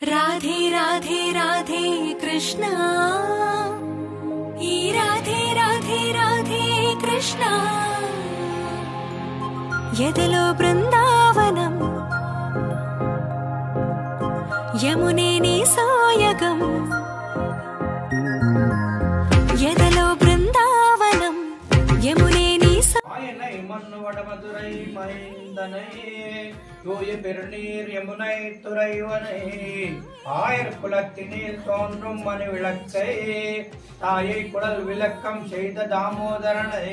राधे राधे राधे कृष्णा ई राधे राधे राधे कृष्णा यदलो बृंदावनम यमुने नी सोयगम यदलो बृंदावनम यमुने नी ஆயனை மண்ணு வடமதுரை மைந்தனை தூய பெருநீர் யமுனை துறைவனை ஆயர் குலத்தினில் தோன்றும் மணி விளக்கை தாயை குடல் விளக்கம் செய்த தாமோதரனை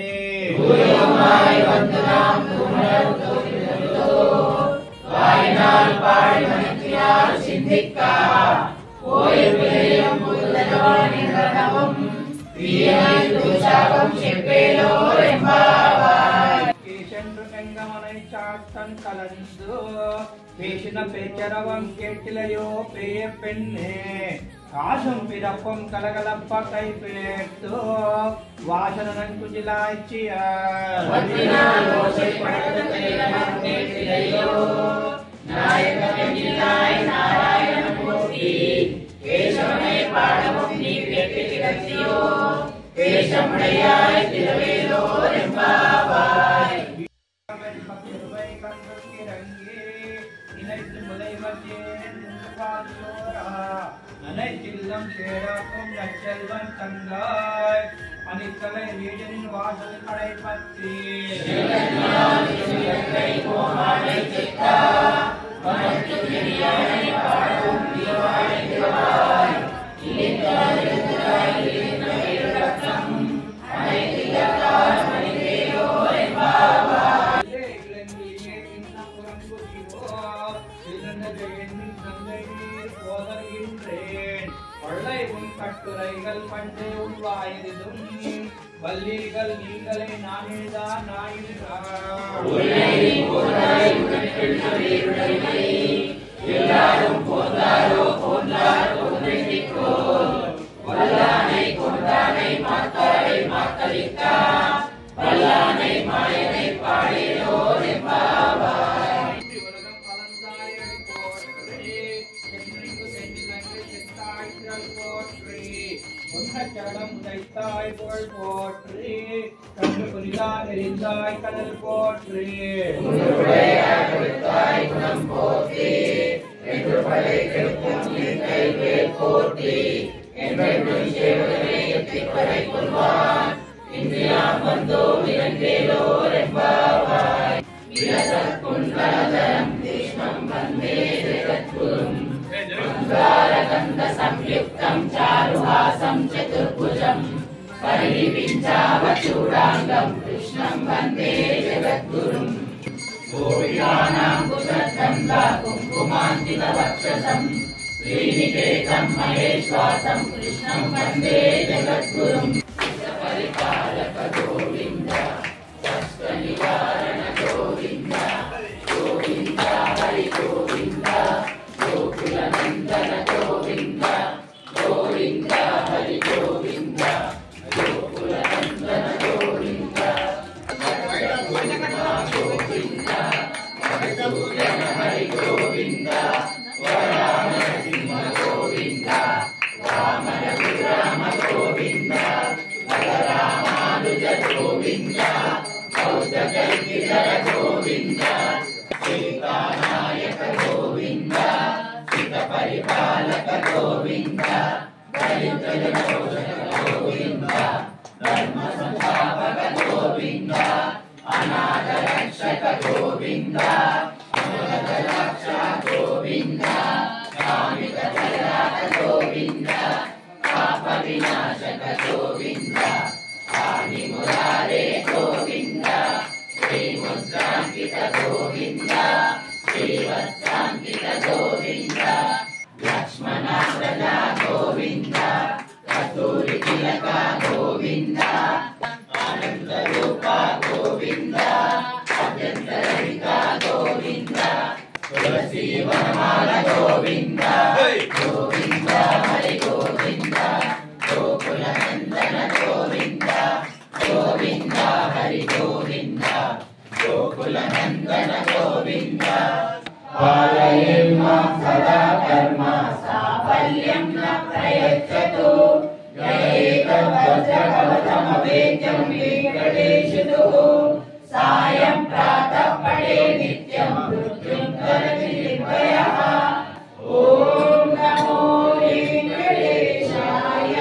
சாத்தன் கலந்து பேசின பேச்சரவம் கேட்டிலையோ பேய பெண்ணே காசும் பிறப்பும் கலகலப்ப கை பேர்த்து வாசனன் குஜிலாய்ச்சிய அனைத்தில்லம் சேராக்கும் நச்செல்வன் தந்தாய் அணித்தலை வீடனின் வாசல் கடை பற்றி கட்டுரைகள் பண்டு உள்வாயிலும் வள்ளிகள் நீங்களே நானேதான் எல்லாரும் போந்தாரோ போந்தாரோ வல்லானை கொண்டானை மாத்தாரை மாத்தளித்தா வல்லானை மாயனை பாடேரோ ரெம்பாவாய் உலகம் கலந்தாய் போற்றி சென்றிங்கு சென்றிலங்கு செத்தாய் போற்றி உன்னச்சடம் தைத்தாய் போல் போற்றி கண்டு புரிதா எரிந்தாய் கடல் போற்றி குணம் போற்றி என்று படை கெடுக்கும் கைவேல் போற்றி என்றென்றும் சேவகனை எத்திக் படை கொள்வான் இந்தியா வந்தோ விரங்கேலோ ரெம்பாவாய் விரசத் குண்டலதரம் கிருஷ்ணம் வந்தே ஜெகத்குரும் கந்த சம்யுக்தம் சாருஹாசம் சதுர்புஜம் பரிவிஞ்சாவச்சூடாங்கம் கிருஷ்ணம் வந்தே ஜெகத்குரும் கோவிலானாம் குஷத்தந்தா குங்குமாந்தித வக்ஷசம் ஸ்ரீநிகேதம் மகேஸ்வாசம் கிருஷ்ணம் வந்தே ஜெகத்குரும் பரிபாலக கோவிந்த கஷ்ட நிவாரண கோவிந்த கோவிந்த ஹரி கோவிந்த கோகுலநந்தன கோவிந்த கோவிந்த ஹரி கோவிந்த கோகுலநந்தன கோவிந்த கோவிந்த மధుசூதன ஹரி கோவிந்த வராமசிம்ம கோவிந்த வாமன ராம கோவிந்த ராமானுஜ கோவிந்த கௌதகல்கிதர கோவிந்த சீதாநாயக கோவிந்த परिपालक गोविंद दरिद्र मोचक गोविंद धर्म संस्थापक गोविंद अनाथ रक्षक गोविंद अमृत रक्षा गोविंद कामिक प्रदात गोविंद पाप विनाशक गोविंद आदि मुरारे गोविंद श्री मुद्रांकित गोविंद श्रीवत्सांकित गोविंद लक्ष्मणाप्रदा गोविंद कस्तूरि तिलका गोविंद आनंद रूपा गोविंद अत्यंतरहिता गोविंद तुलसी वनमाला गोविंद गोविंद हरि गोविंद गोकुलनंदन गोविंद गोविंद हरि गोविंद गोकुलनंदन गोविंद पालये मां वस्तु जयेतवज्रकवचमवेद्यं वेङ्कटेशुः सायं प्रातः पठे नित्यं मृत्युं तरति निर्भयः ॐ नमो वेङ्कटेशाय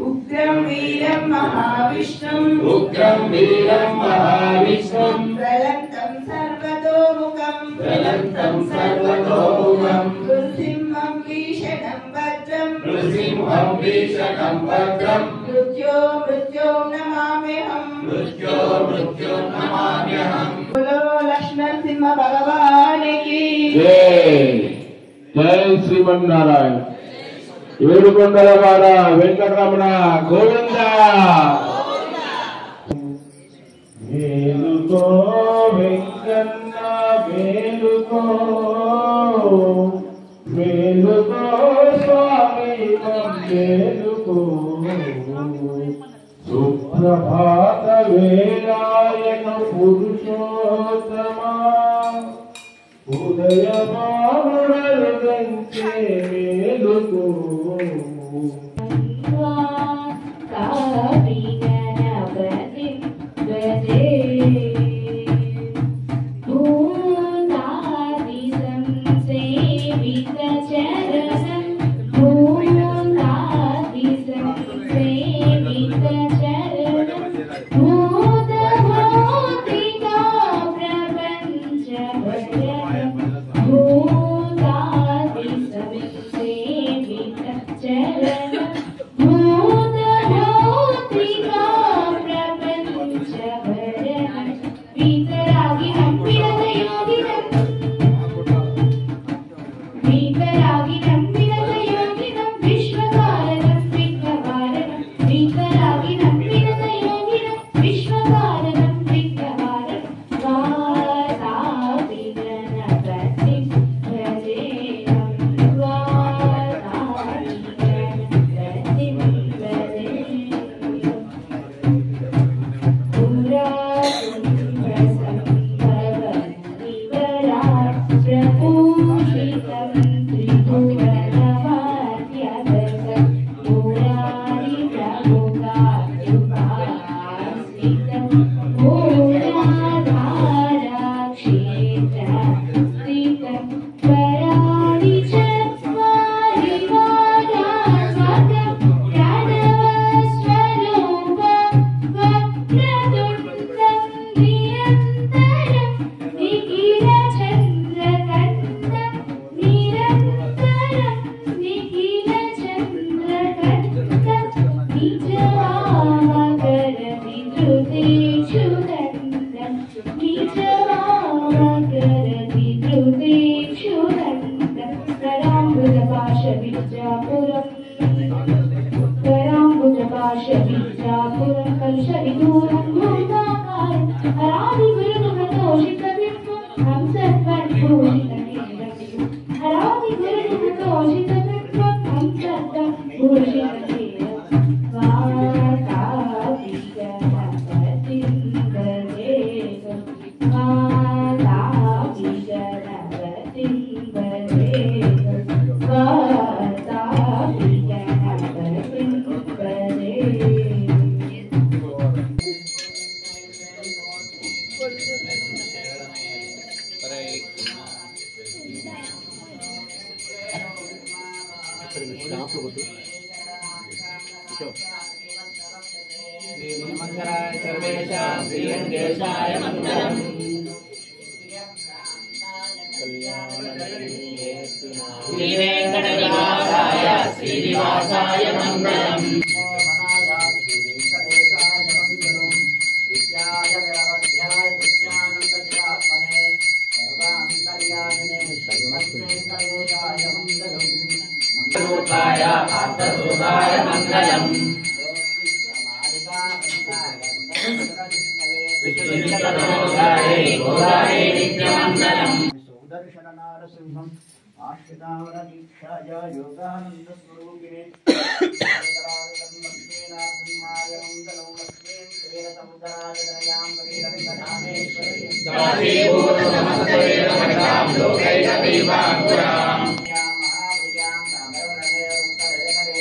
उग्रं वीरं महाविष्णुं प्रलम्बं सर्वतोमुखं नृसिंहं भीषणं भद्रं मृत्यो नमाम्यहं बोलो लक्ष्मण भगवान की जय जय श्रीमन्नारायण ఏడుకొండలవాడ వెంకటరమణ గోవింద మేలుకో వెంకన్న మేలుకో మేలుకో స్వామి మేలుకో సుప్రభాత వేళాయన పురుషోత్తమా ఉదయమానుడలుగంచే మేలుకో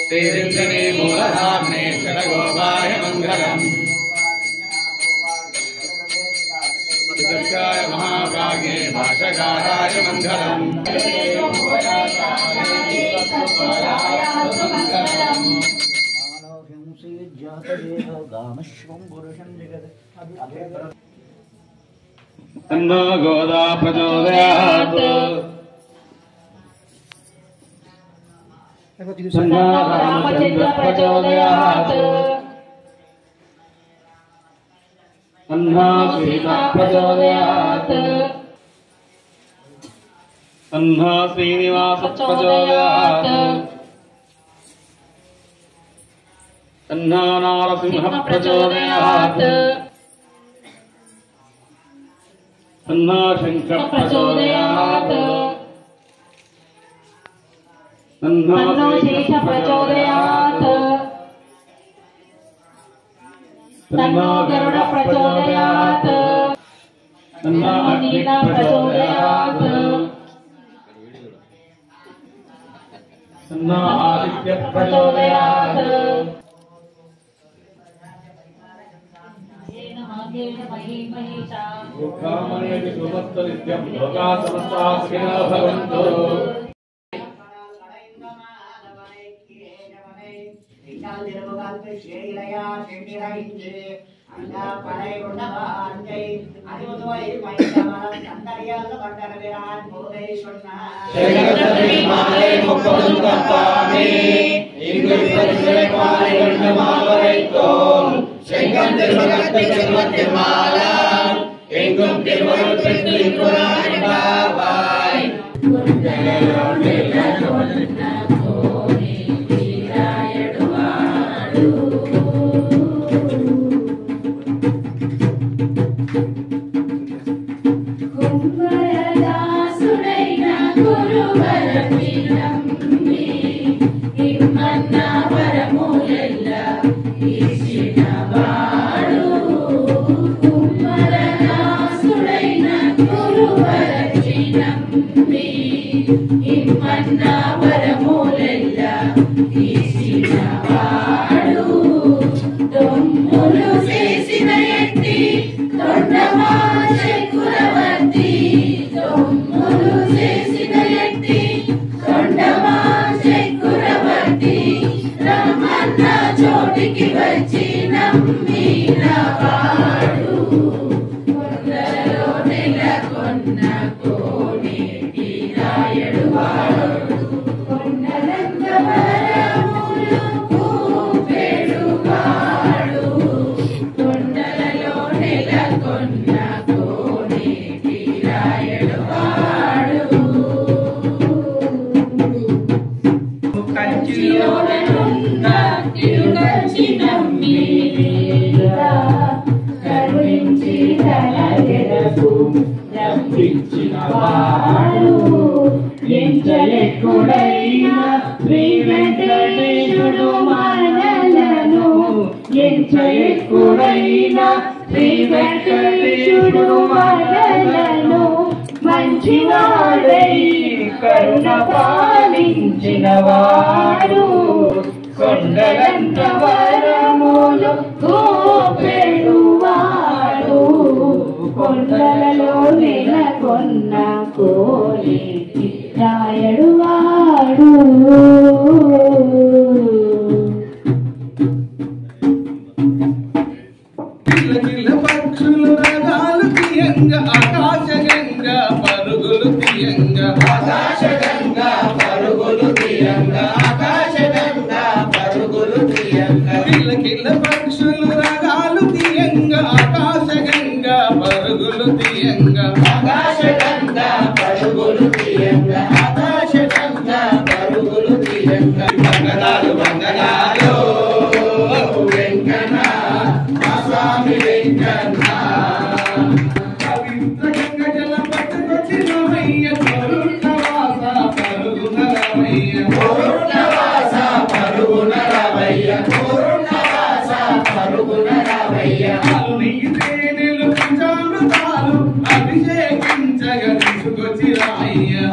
श्रीरिंजने मूलधाम्ने षडगोपाय मङ्गलम् चतुर्षाय महाभागे भाषकाराय मङ्गलम् तन्नो गोदा प्रचोदयात् तन्नो रामचन्द्र प्रचोदयात् तन्नो सीता प्रचोदयात् तन्नो श्रीनिवास प्रचोदयात् तन्नो नारसिंह प्रचोदयात् तन्नो शंकर प्रचोदयात् तन्नो शेष प्रचोदयात् तन्नो गरुड प्रचोदयात् तन्नो नील प्रचोदयात् तन्नो आदित्य प्रचोदयात् कामनेति सुमस्तनित्यं लोका समस्ता सुखिनो भवन्तु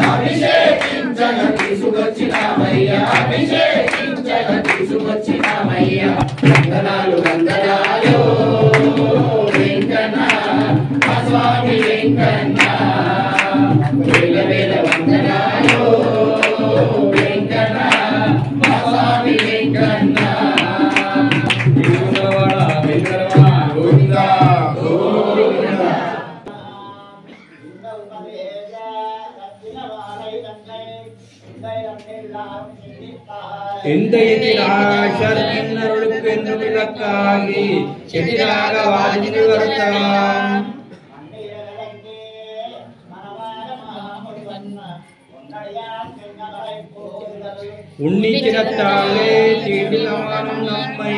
అభిషేకించగ తీసుకొచ్చినామయ్యా అభిషేకించగ எந்த எதிராஷர் இன்னருளுக்கு என்று விளக்காகி எதிராக வாதித்து வருத்தாம் உன்னிச்சிரத்தாலே தீண்டில் அமானம் நம்மை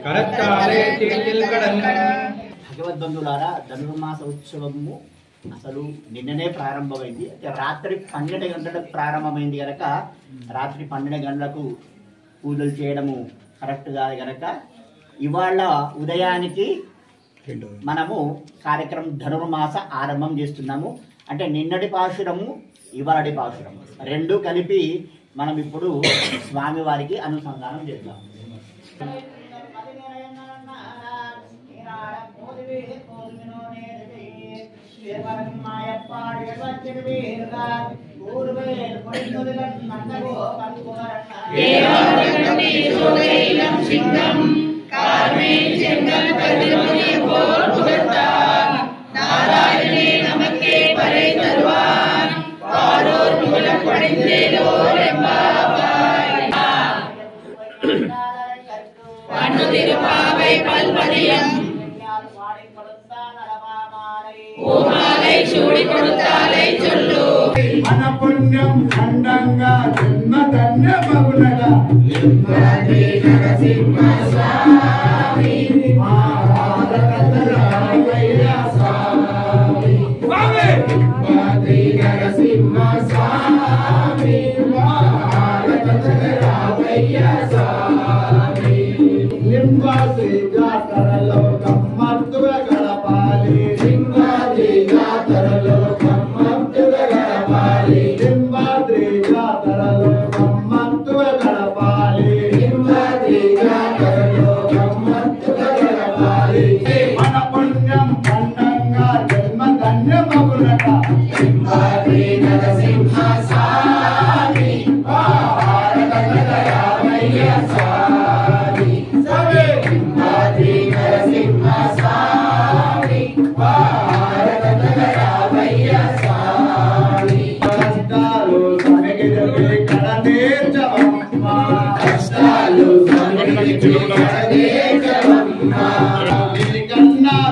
కరత్తాలే తేటిల్ కడన్ భగవద్బంధులారా ధనుర్మాస ఉత్సవము అసలు నిన్ననే ప్రారంభమైంది. అంటే రాత్రి 12 గంటలకు ప్రారంభమైంది కనుక రాత్రి 12 గంటలకు పూజలు చేయడము కరెక్ట్ కాదు కనుక ఇవాళ ఉదయానికి మనము కార్యక్రమం ధనుర్మాస ఆరంభం చేస్తున్నాము. అంటే నిన్నటి పాశురము ఇవాళటి పాశురము రెండు కలిపి మనం ఇప్పుడు స్వామివారికి అనుసంధానం చేద్దాం. మన పుణ్యం ఖండంగా జన్మ ధన్య మగునగా ఇంద్రాది నరసింహ స్వామి రామయ్య స్వామి ఇంద్రాది నరసింహ స్వామి రామయ్య స్వామి లింబాది జాతరలో గమ్మత్తుగా గడపాలి లింబాది జాతరలో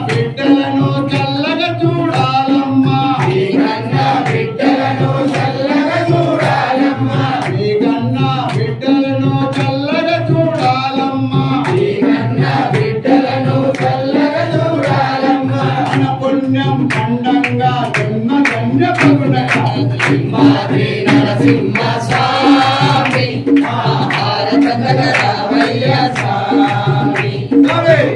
బిడ్డలను చల్లగా చూడాలమ్మా మీ కన్నా బిడ్డలను చల్లగా చూడాలమ్మా మీ కన్నా బిడ్డలను చల్లగా చూడాలమ్మా మీ కన్నా బిడ్డలను చల్లగా చూడాలమ్మా మన పుణ్యం ఖండంగా జన్మ ధన్య పగునగా సింహాద్రి నరసింహ స్వామి రామయ్య స్వామి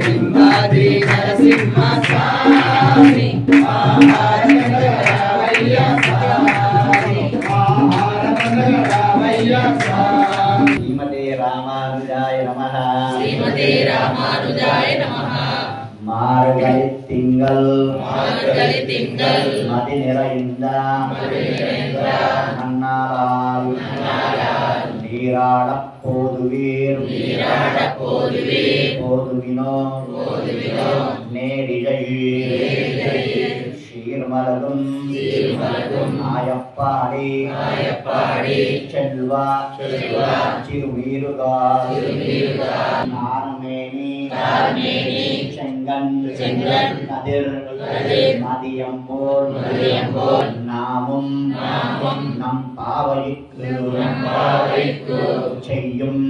సింహాద్రి నరసింహ స్వామి రామయ్య స్వామి రామయ్య స్వామి. శ్రీమతే రామానుజాయ నమః. శ్రీమతే రామానుజాయ నమః. மார்கழி திங்கள் மதி நிறைந்த நன்னாளால் நீராடப் போதுவீர் போதுவினோ நேரிழையீர் சீர்மலரும் ஆயப்பாடி செல்வா சிறுவீருகால் நானுமேனி செங்கன் கதிர் மதியம் போல் நாமும் நம் பாவைக்கு செய்யும்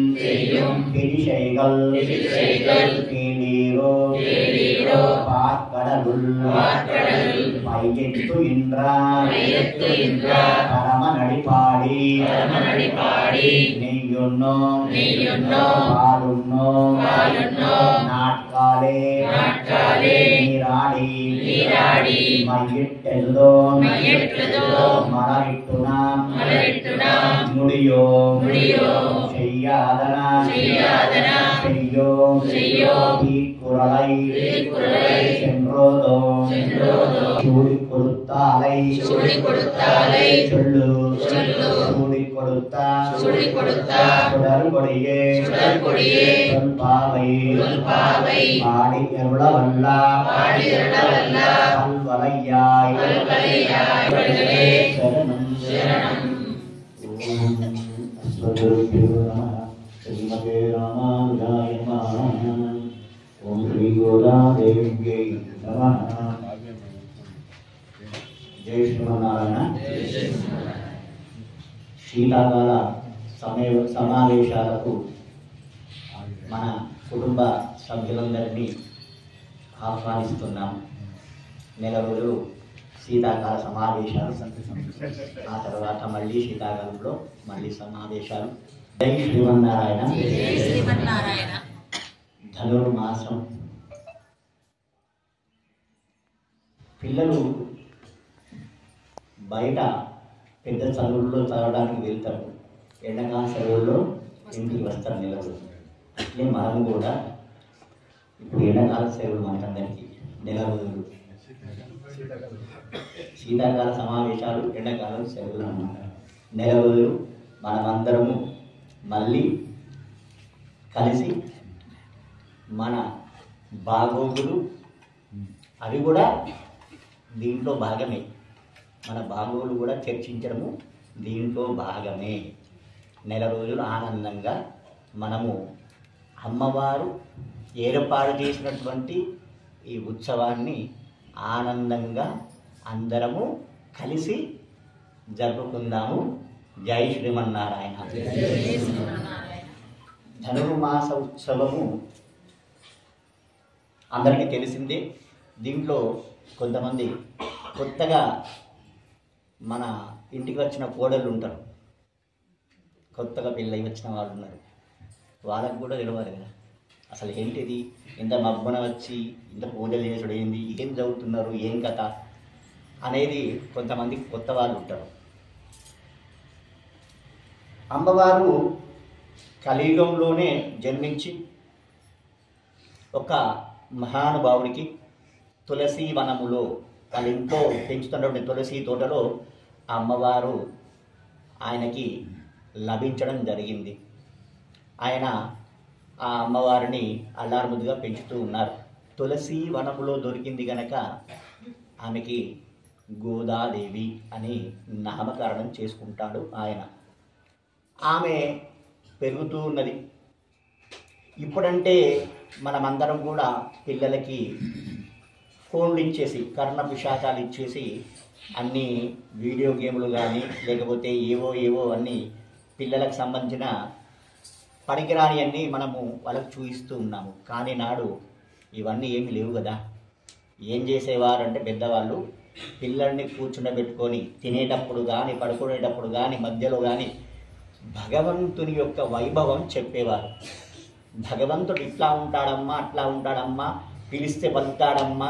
கிரிசைகள் கீழீரோ பாற்கடலுள் பையிட்டுகின்ற பரமநடிபாடி நெய்யுண்ணோ பாலுண்ணோ நாட்காலே நீராடி மையிட்டெல்லோம் மலரிட்டுனாம் முடியோ செய்யாதன செய்யோ தீக்குறளை சென்றோதோ சூடிக் கொடுத்தாலை சொல்லு சூடிக் கொடுத்தா சுடர்கொடியே சொல்பாவை பாடி எருளவல்ல பல்வலையாய் சரணம் अस्मद्गुरुभ्यो नमः श्रीमते रामानुजाय नमः ओम श्री गोदादेव्यै नमः जय श्रीमन्नारायण శీతాకాల సమావేశాలకు మన కుటుంబ సభ్యులందరినీ ఆహ్వానిస్తున్నాం. నెల రోజులు శీతాకాల సమావేశాలు, ఆ తర్వాత మళ్ళీ శీతాకాలంలో మళ్ళీ సమావేశాలు. జై శ్రీమన్నారాయణ. ధనుర్మాసం. పిల్లలు బయట పెద్ద చదువుల్లో చదవడానికి వెళ్తారు, ఎండాకాల సెలవుల్లో ఇంటికి వస్తారు నెల రోజులు. అట్లే మనం కూడా ఇప్పుడు ఎండాకాల సెలవులు మనకందరికీ నెల రోజులు, శీతాకాల సమావేశాలు, ఎండాకాలం సెలవులు అన్నమాట. నెల రోజులు మనమందరము మళ్ళీ కలిసి మన బాగోగులు అవి కూడా దీంట్లో భాగమే, మన బాగోగులు కూడా చర్చించడము దీంట్లో భాగమే. నెల రోజులు ఆనందంగా మనము అమ్మవారు ఏర్పాటు చేసినటువంటి ఈ ఉత్సవాన్ని ఆనందంగా అందరము కలిసి జరుపుకుందాము. జై శ్రీమన్నారాయణ. ధనుర్మాస ఉత్సవము అందరికీ తెలిసిందే. దీంట్లో కొంతమంది కొత్తగా మన ఇంటికి వచ్చిన కోడళ్ళు ఉంటారు, కొత్తగా పెళ్ళి వచ్చిన వాళ్ళు ఉన్నారు, వాళ్ళకు కూడా తెలియదు కదా అసలు ఏంటిది, ఇంత మబ్బున వచ్చి ఇంత పూజలు చేసుడు ఏంది, ఏం చదువుతున్నారు, ఏం కథ అనేది కొంతమంది కొత్త వాళ్ళు ఉంటారు. అమ్మవారు కలియుగంలోనే జన్మించి ఒక మహానుభావుడికి తులసి వనములో, వాళ్ళ ఇంట్లో పెంచుతున్నటువంటి తులసి తోటలో ఆ అమ్మవారు ఆయనకి లభించడం జరిగింది. ఆయన ఆ అమ్మవారిని అల్లారుముద్దుగా పెంచుతూ ఉన్నారు. తులసి వనములో దొరికింది గనక ఆమెకి గోదాదేవి అని నామకరణం చేసుకుంటాడు ఆయన. ఆమె పెరుగుతూ ఉన్నది. ఇప్పుడంటే మనమందరం కూడా పిల్లలకి ఫోన్లు ఇచ్చేసి, కర్ణ పిశాచాలు ఇచ్చేసి అన్ని వీడియో గేమ్లు కానీ లేకపోతే ఏవో అన్ని పిల్లలకు సంబంధించిన పనికిరాని అన్నీ మనము వాళ్ళకు చూపిస్తూ ఉన్నాము. కానీ నాడు ఇవన్నీ ఏమి లేవు కదా. ఏం చేసేవారంటే పెద్దవాళ్ళు పిల్లల్ని కూర్చుండబెట్టుకొని తినేటప్పుడు కానీ పడుకునేటప్పుడు కానీ మధ్యలో కానీ భగవంతుని యొక్క వైభవం చెప్పేవారు. భగవంతుడు ఇట్లా ఉంటాడమ్మా, అట్లా ఉంటాడమ్మా, పిలిస్తే పలుకుతాడమ్మా,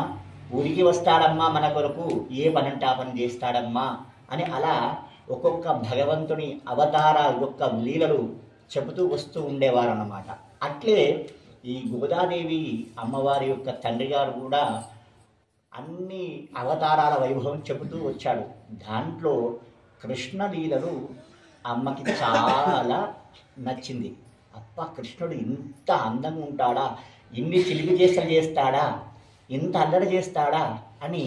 ఊరికి వస్తాడమ్మా, మన కొరకు ఏ పనంటే ఆ పని చేస్తాడమ్మా అని అలా ఒక్కొక్క భగవంతుని అవతార యొక్క లీలలు చెబుతూ వస్తూ ఉండేవారు అన్నమాట. అట్లే ఈ గోదాదేవి అమ్మవారి యొక్క తండ్రి గారు కూడా అన్ని అవతారాల వైభవం చెబుతూ వచ్చాడు. దాంట్లో కృష్ణ లీలలు అమ్మకి చాలా నచ్చింది. అప్ప కృష్ణుడు ఇంత అందంగా ఉంటాడా, ఇన్ని చిలిపి చేష్టలు చేస్తాడా, ఇంత అల్లరి చేస్తాడా అని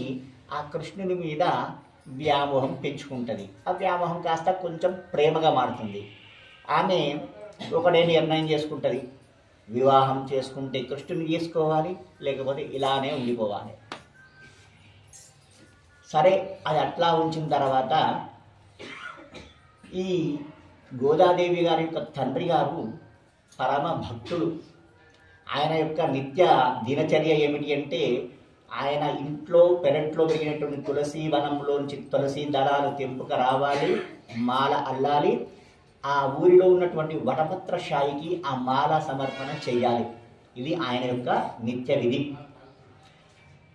ఆ కృష్ణుని మీద వ్యామోహం పెంచుకుంటుంది. ఆ వ్యామోహం కాస్త కొంచెం ప్రేమగా మారుతుంది. ఆమె ఒకటే నిర్ణయం చేసుకుంటుంది, వివాహం చేసుకుంటే కృష్ణుని చేసుకోవాలి, లేకపోతే ఇలానే ఉండిపోవాలి. సరే, అది అట్లా ఉంచిన తర్వాత ఈ గోదాదేవి గారి యొక్క తండ్రి గారు పరమ భక్తుడు. ఆయన యొక్క నిత్య దినచర్య ఏమిటి అంటే, ఆయన ఇంట్లో పెరట్లో పెరిగినటువంటి తులసి వనంలోంచి తులసి దళాలు తెంపుక రావాలి, మాల అల్లాలి, ఆ ఊరిలో ఉన్నటువంటి వటపత్ర షాయికి ఆ మాల సమర్పణ చేయాలి. ఇది ఆయన యొక్క నిత్య విధి.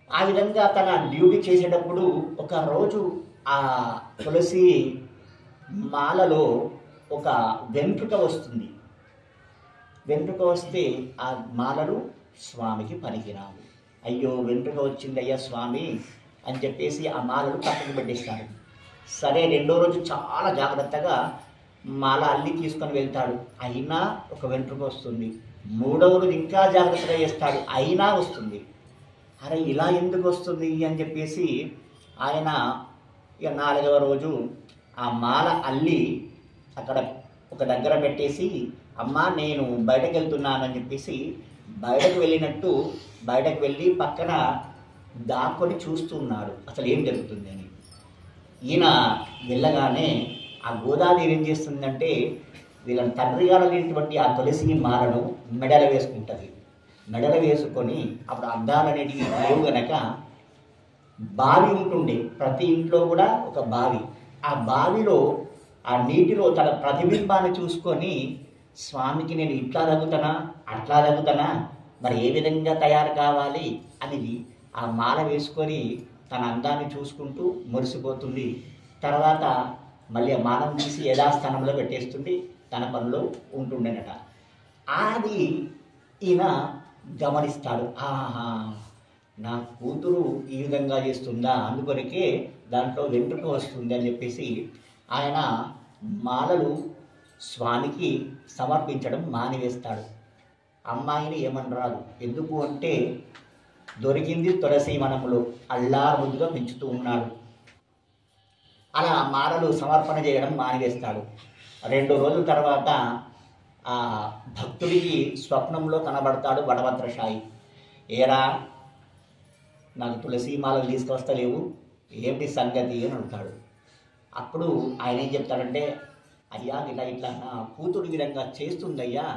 ఆ విధంగా తన డ్యూటీ చేసేటప్పుడు ఒకరోజు ఆ తులసి మాలలో ఒక వెంట్రుక వస్తుంది. వెంట్రుక వస్తే ఆ మాలలు స్వామికి పనికిరావు. అయ్యో వెంట్రుక వచ్చింది అయ్యా స్వామి అని చెప్పేసి ఆ మాలలు పక్కకు పెట్టేస్తారు. సరే, రెండో రోజు చాలా జాగ్రత్తగా మాల అల్లి తీసుకొని వెళ్తాడు, అయినా ఒక వెంట్రుక వస్తుంది. మూడవ రోజు ఇంకా జాగ్రత్తగా చేస్తాడు, అయినా వస్తుంది. అరే ఇలా ఎందుకు వస్తుంది అని చెప్పేసి ఆయన ఇక నాలుగవ రోజు ఆ మాల అల్లి అక్కడ ఒక దగ్గర పెట్టేసి అమ్మ నేను బయటకు వెళ్తున్నానని చెప్పేసి బయటకు వెళ్ళినట్టు బయటకు వెళ్ళి పక్కన దాక్కొని చూస్తున్నాడు అసలు ఏం జరుగుతుంది అని. ఈయన వెళ్ళగానే ఆ గోదాదేవి ఏం చేస్తుందంటే వీళ్ళని తండ్రి గారైనటువంటి ఆ తులసి మాలను మెడల వేసుకుంటుంది. మెడల వేసుకొని అప్పుడు అద్దాలు అనేటివి లేవు గనక బావి ఉంటుండే, ప్రతి ఇంట్లో కూడా ఒక బావి. ఆ బావిలో ఆ నీటిలో తన ప్రతిబింబాన్ని చూసుకొని స్వామికి నేను ఇట్లా తగ్గుతానా అట్లా తగ్గుతానా, మరి ఏ విధంగా తయారు కావాలి అనేది ఆ మాల వేసుకొని తన అందాన్ని చూసుకుంటూ మురిసిపోతుంది. తర్వాత మళ్ళీ ఆ మాలను తీసి యథాస్థానంలో పెట్టేస్తుంది, తన పనిలో ఉంటుండేనట. అది ఈయన గమనిస్తాడు. ఆహా, నా కూతురు ఈ విధంగా చేస్తుందా, అందుకొరకే దాంట్లో వెంట్రుక వస్తుంది అని చెప్పేసి ఆయన మాలలు స్వామికి సమర్పించడం మానివేస్తాడు. అమ్మాయిని ఏమనరాదు, ఎందుకు అంటే దొరికింది తులసి వనములో అల్లారుముద్దుగా పెంచుతూ ఉన్నాడు. అలా మాలలు సమర్పణ చేయడం మానివేస్తాడు. 2 రోజుల తర్వాత ఆ భక్తుడికి స్వప్నంలో కనబడతాడు వడభద్రశాయి. ఏరా, నాకు తులసి మాలలు తీసుకొస్తలేవు, ఏమిటి సంగతి అని అడుగుతాడు. అప్పుడు ఆయన ఏం చెప్తాడంటే, అయ్యా ఇలా ఇట్లా నా కూతురు విధంగా చేస్తుందయ్యా,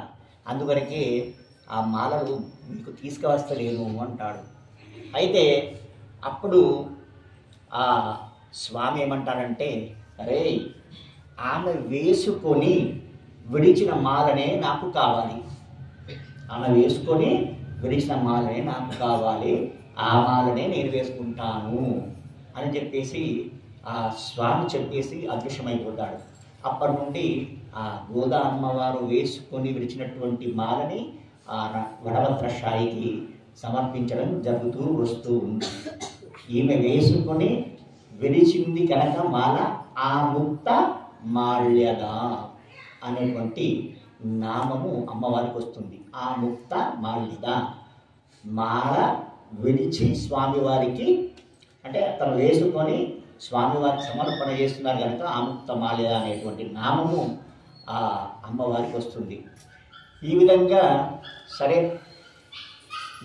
అందువరకే ఆ మాలలు మీకు తీసుకువస్తలేను అంటాడు. అయితే అప్పుడు ఆ స్వామి ఏమంటాడంటే, అరే ఆమె వేసుకొని విడిచిన మాలనే నాకు కావాలి, ఆమె వేసుకొని విడిచిన మాలనే నాకు కావాలి, ఆ మాలనే నేను వేసుకుంటాను అని చెప్పేసి ఆ స్వామి చెప్పేసి అదృశ్యమైపోతాడు. అప్పటి నుండి ఆ గోదా అమ్మవారు వేసుకొని విడిచినటువంటి మాలని ఆ వడభద్రశాయికి సమర్పించడం జరుగుతూ వస్తూ ఉంది. ఈమె వేసుకొని విడిచింది కనుక మాల ఆ ముక్త మాల్యద అనేటువంటి నామము అమ్మవారికి వస్తుంది. ఆ ముక్త మాల్యద, మాల విడిచి స్వామివారికి అంటే తను వేసుకొని స్వామివారికి సమర్పణ చేస్తున్నారు కనుక ఆముక్త మాల్యద అనేటువంటి నామము ఆ అమ్మవారికి వస్తుంది. ఈ విధంగా సరే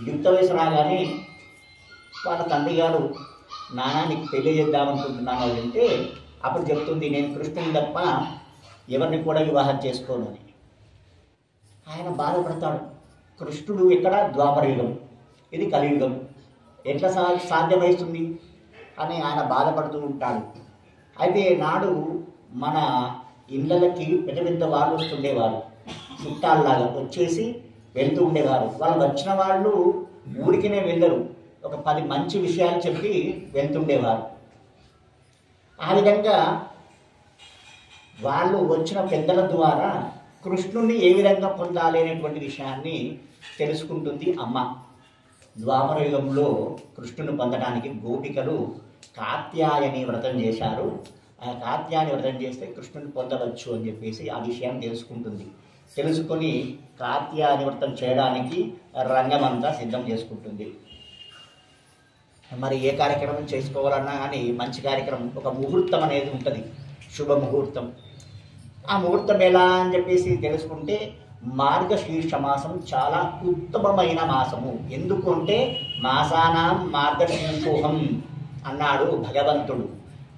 యుక్త వయసు రాగానే వాళ్ళ తండ్రి గారు నాన్న నీకు పెళ్లి చేద్దామనుకుంటున్నాను అంటే అప్పుడు చెప్తుంది, నేను కృష్ణుని తప్ప ఎవరిని కూడా వివాహం చేసుకోను అని. ఆయన బాధపడతాడు. కృష్ణుడు ఎక్కడ? ద్వాపరయుగం, ఇది కలియుగం, ఎట్లా సాధ్యమవుతుంది అని ఆయన బాధపడుతూ ఉంటాడు. అయితే నాడు మన ఇళ్ళకి పెద్ద పెద్ద వాళ్ళు వస్తుండేవారు, చుట్టాల్లాగా వచ్చేసి వెళ్తూ ఉండేవారు. వాళ్ళు వచ్చిన వాళ్ళు ఊరికినే వెళ్ళరు, ఒక 10 మంచి విషయాలు చెప్పి వెళ్తుండేవారు. ఆ విధంగా వాళ్ళు వచ్చిన పెద్దల ద్వారా కృష్ణుణ్ణి ఏ విధంగా పొందాలి అనేటువంటి విషయాన్ని తెలుసుకుంటుంది అమ్మ. ద్వాపర యుగంలో కృష్ణుని పొందడానికి గోపికలు కాత్యాయని వ్రతం చేశారు. ఆ కాత్యాయని వ్రతం చేస్తే కృష్ణుని పొందవచ్చు అని చెప్పేసి ఆ విషయాన్ని తెలుసుకుంటుంది. తెలుసుకొని కాత్యాయని వ్రతం చేయడానికి రంగమంతా సిద్ధం చేసుకుంటుంది. మరి ఏ కార్యక్రమం చేసుకోవాలన్నా కానీ మంచి కార్యక్రమం, ఒక ముహూర్తం అనేది ఉంటుంది, శుభ ముహూర్తం. ఆ ముహూర్తం ఎలా అని చెప్పేసి తెలుసుకుంటే మార్గశీర్ష మాసం చాలా ఉత్తమమైన మాసము. ఎందుకు అంటే మాసానాం మార్గశీర్షోహం అన్నాడు భగవంతుడు.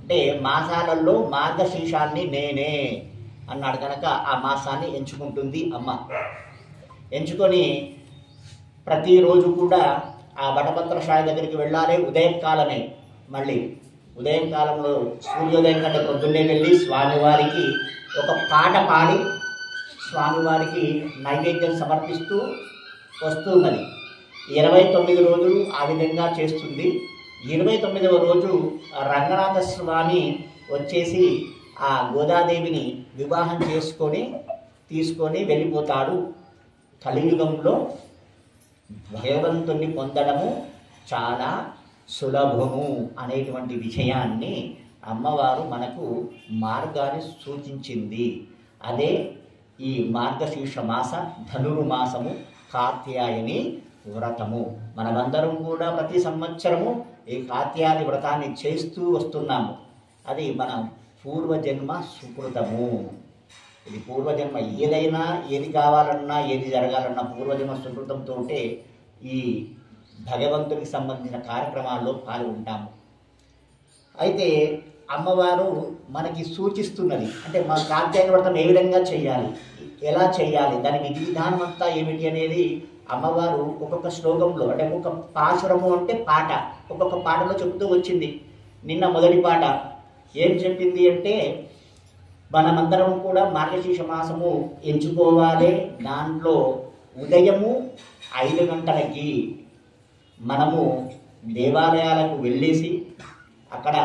అంటే మాసాలలో మార్గశీర్షాన్ని నేనే అన్నాడు కనుక ఆ మాసాన్ని ఎంచుకుంటుంది అమ్మ. ఎంచుకొని ప్రతిరోజు కూడా ఆ వటభద్రశాయి దగ్గరికి వెళ్ళాలి. ఉదయం కాలమే, మళ్ళీ ఉదయం కాలంలో సూర్యోదయం కంటే పొద్దున్నే వెళ్ళి స్వామివారికి ఒక పాట పాడి స్వామివారికి నైవేద్యం సమర్పిస్తూ వస్తున్నది. 29 రోజులు ఆ విధంగా చేస్తుంది. 29వ రోజు రంగనాథ స్వామి వచ్చేసి ఆ గోదాదేవిని వివాహం తీసుకొని వెళ్ళిపోతాడు. కలియుగంలో భగవంతుణ్ణి పొందడము చాలా సులభము అనేటువంటి విషయాన్ని అమ్మవారు మనకు మార్గాన్ని సూచించింది. అదే ఈ మార్గశీర్ష మాస ధనుర్మాసము కాత్యాయని వ్రతము. మనమందరం కూడా ప్రతి సంవత్సరము ఈ కాత్యాయని వ్రతాన్ని చేస్తూ వస్తున్నాము. అది మన పూర్వజన్మ సుకృతము. ఇది పూర్వజన్మ. ఏదైనా ఏది కావాలన్నా ఏది జరగాలన్నా పూర్వజన్మ సుకృతంతో ఈ భగవంతునికి సంబంధించిన కార్యక్రమాల్లో పాల్గొంటాము. అయితే అమ్మవారు మనకి సూచిస్తున్నది, అంటే మా కాత్యాయన వ్రతం ఏ విధంగా చేయాలి, ఎలా చేయాలి, దాని విధి విధానం అంతా ఏమిటి అనేది అమ్మవారు ఒక్కొక్క శ్లోకంలో, అంటే ఒక్కొక్క పాశురము అంటే పాట, ఒక్కొక్క పాటలో చెబుతూ వచ్చింది. నిన్న మొదటి పాట ఏం చెప్పింది అంటే, మనమందరం కూడా మార్గశీర్ష మాసము ఎంచుకోవాలి. దాంట్లో ఉదయము 5 గంటలకి మనము దేవాలయాలకు వెళ్ళేసి అక్కడ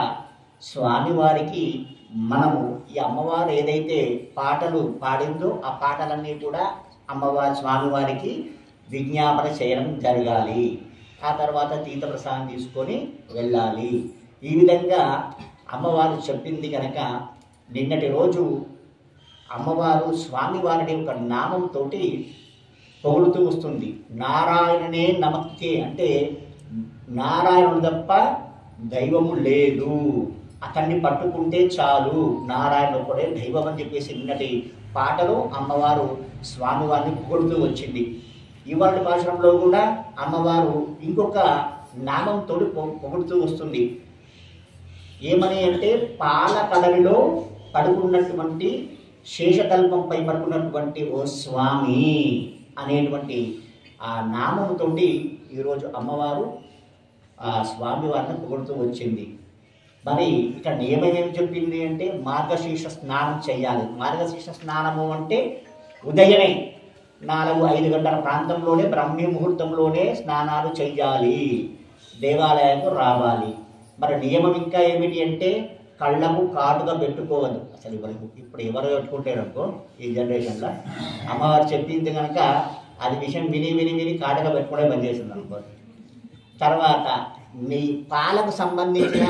స్వామివారికి మనము ఈ అమ్మవారు ఏదైతే పాటలు పాడిందో ఆ పాటలన్నీ కూడా అమ్మవారి స్వామివారికి విజ్ఞాపన చేయడం జరగాలి. ఆ తర్వాత తీర్థప్రసాదం తీసుకొని వెళ్ళాలి. ఈ విధంగా అమ్మవారు చెప్పింది కనుక నిన్నటి రోజు అమ్మవారు స్వామివారిని ఒక నామంతో పొగుడుతూ వస్తుంది. నారాయణనే నమస్తే, అంటే నారాయణుడు తప్ప దైవము లేదు, అతన్ని పట్టుకుంటే చాలు, నారాయణ ఒకడే దైవం అని చెప్పేసి నిన్నటి పాటలో అమ్మవారు స్వామివారిని పొగుడుతూ వచ్చింది. ఇవాళ భాషలో కూడా అమ్మవారు ఇంకొక నామంతో పొగుడుతూ వస్తుంది. ఏమని అంటే, పాల కడలిలో పడుకున్నటువంటి శేషతల్పంపై పడుకున్నటువంటి ఓ స్వామి అనేటువంటి ఆ నామంతో ఈరోజు అమ్మవారు ఆ స్వామివారిని పొగుడుతూ వచ్చింది. మరి ఇక్కడ నియమం ఏం చెప్పింది అంటే, మార్గశీర్ష స్నానం చేయాలి. మార్గశీర్ష స్నానము అంటే ఉదయమే 4-5 గంటల ప్రాంతంలోనే బ్రహ్మీ ముహూర్తంలోనే స్నానాలు చేయాలి, దేవాలయానికి రావాలి. మరి నియమం ఇంకా ఏమిటి అంటే, కళ్ళకు కాటుగా పెట్టుకోవద్దు. అసలు ఇప్పుడు ఎవరు పెట్టుకుంటారనుకో ఈ జనరేషన్లో, అమ్మవారు చెప్పింది కనుక అది విషయం విని విని విని కాటుగా పెట్టుకునే పని చేసింది అనుకో. తర్వాత నీ పాలకు సంబంధించిన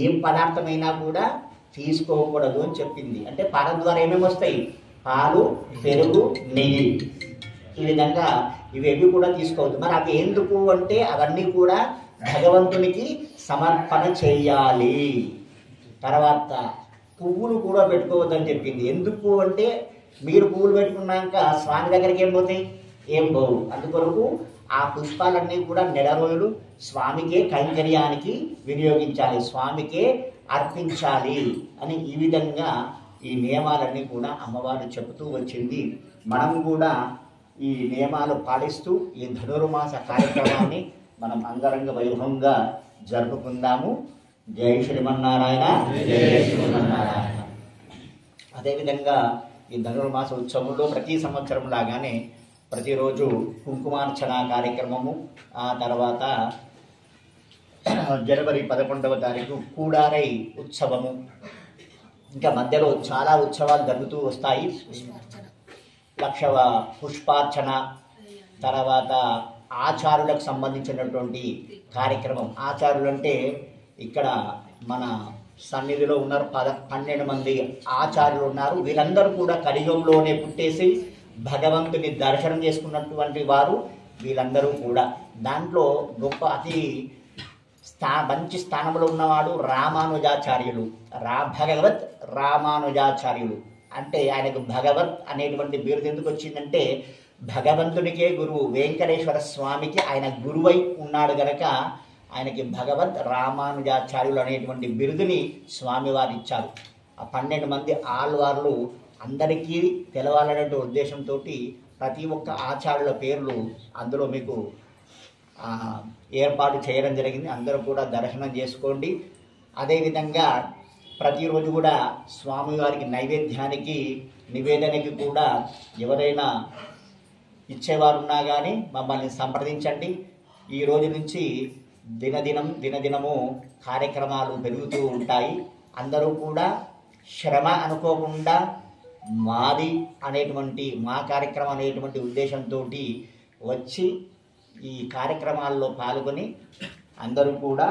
ఏ పదార్థమైనా కూడా తీసుకోకూడదు అని చెప్పింది. అంటే పాల ద్వారా ఏమేమి వస్తాయి, పాలు, పెరుగు, నెయ్యి, ఈ విధంగా ఇవేవి కూడా తీసుకోవద్దు. మరి అవి ఎందుకు అంటే, అవన్నీ కూడా భగవంతునికి సమర్పణ చేయాలి. తర్వాత పువ్వులు కూడా పెట్టుకోవద్దని చెప్పింది. ఎందుకు అంటే, మీరు పువ్వులు పెట్టుకున్నాక స్వామి దగ్గరికి ఏం పోతాయి, ఏం పోవు. అందుకొరకు ఆ పుష్పాలన్నీ కూడా నెల రోజులు స్వామికే కైంకర్యానికి వినియోగించాలి, స్వామికే అర్పించాలి అని ఈ విధంగా ఈ నియమాలన్నీ కూడా అమ్మవారు చెబుతూ వచ్చింది. మనం కూడా ఈ నియమాలు పాటిస్తూ ఈ ధనుర్మాస కార్యక్రమాన్ని మనం అంగరంగ వైభవంగా జరుపుకుందాము. జై శ్రీమన్నారాయణ, జై శ్రీమన్నారాయణ. అదేవిధంగా ఈ ధనుర్మాస ఉత్సవంలో ప్రతి సంవత్సరం లాగానే ప్రతిరోజు కుంకుమార్చన కార్యక్రమము, ఆ తర్వాత జనవరి 11వ తారీఖు కూడారై ఉత్సవము, ఇంకా మధ్యలో చాలా ఉత్సవాలు జరుగుతూ వస్తాయి. లక్షవ పుష్పార్చన, తర్వాత ఆచారులకు సంబంధించినటువంటి కార్యక్రమం. ఆచారులు అంటే ఇక్కడ మన సన్నిధిలో ఉన్నారు 12 మంది ఆచార్యులు ఉన్నారు. వీళ్ళందరూ కూడా కలియుగంలోనే పుట్టేసి భగవంతుని దర్శనం చేసుకున్నటువంటి వారు వీళ్ళందరూ కూడా. దాంట్లో గొప్ప అతి మంచి స్థానంలో ఉన్నవాడు రామానుజాచార్యులు, భగవత్ రామానుజాచార్యులు. అంటే ఆయనకు భగవత్ అనేటువంటి బిరుదు ఎందుకు వచ్చిందంటే, భగవంతునికే గురువు, వెంకటేశ్వర స్వామికి ఆయన గురువై ఉన్నాడు గనక ఆయనకి భగవత్ రామానుజాచార్యులు అనేటువంటి బిరుదుని స్వామివారు ఇచ్చారు. ఆ 12 మంది ఆళ్వార్లు అందరికీ తెలవాలనే ఉద్దేశంతో ప్రతి ఒక్క ఆచార్యుల పేర్లు అందులో మీకు ఏర్పాటు చేయడం జరిగింది. అందరూ కూడా దర్శనం చేసుకోండి. అదేవిధంగా ప్రతిరోజు కూడా స్వామివారికి నైవేద్యానికి నివేదనకి కూడా ఎవరైనా ఇచ్చేవారు ఉన్నా కానీ మమ్మల్ని సంప్రదించండి. ఈ రోజు నుంచి దినదినము కార్యక్రమాలు పెరుగుతూ ఉంటాయి. అందరూ కూడా శ్రమ అనుకోకుండా మాది అనేటువంటి మా కార్యక్రమం అనేటువంటి ఉద్దేశంతో వచ్చి ఈ కార్యక్రమాల్లో పాల్గొని అందరూ కూడా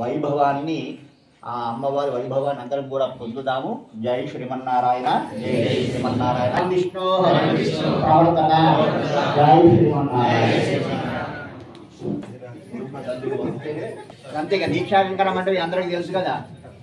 వైభవాన్ని, ఆ అమ్మవారి వైభవాన్ని అందరం కూడా పొందుదాము. జై శ్రీమన్నారాయణ, జై శ్రీమన్నారాయణ. విష్ణు ప్రవర్తన, జై శ్రీమన్నారాయణ. అంతేగా దీక్షాంకరం అంటే అందరికీ తెలుసు కదా.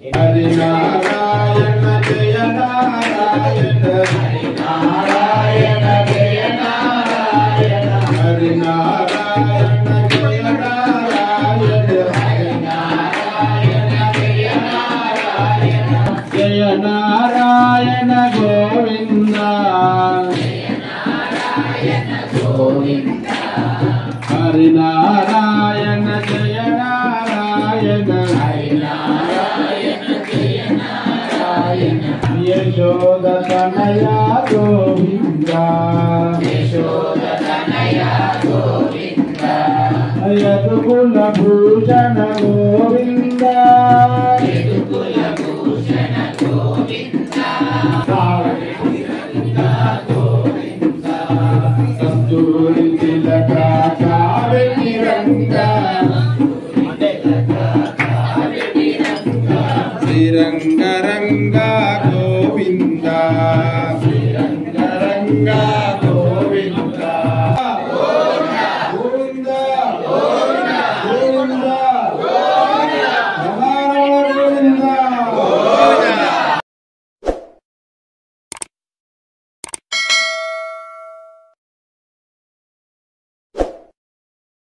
హరి నారాయణ జయ నారాయణ హరి నారాయణ జయ నారాయణ హరి నారాయణ జయ నారాయణ హరి నారాయణ జయ నారాయణ జయ నారాయణ గోవింద హరి నారాయణ జయ నారాయణ హరి నారాయణ జయ నారాయణ యశోద తనయ గోవింద యశోద తనయ గోవింద యదుకుల భూషణ గోవింద యదుకుల భూషణ గోవింద కస్తూరి తిలక కావేరి రంగ శ్రీరంగ రంగ గోవింద శ్రీరంగ రంగ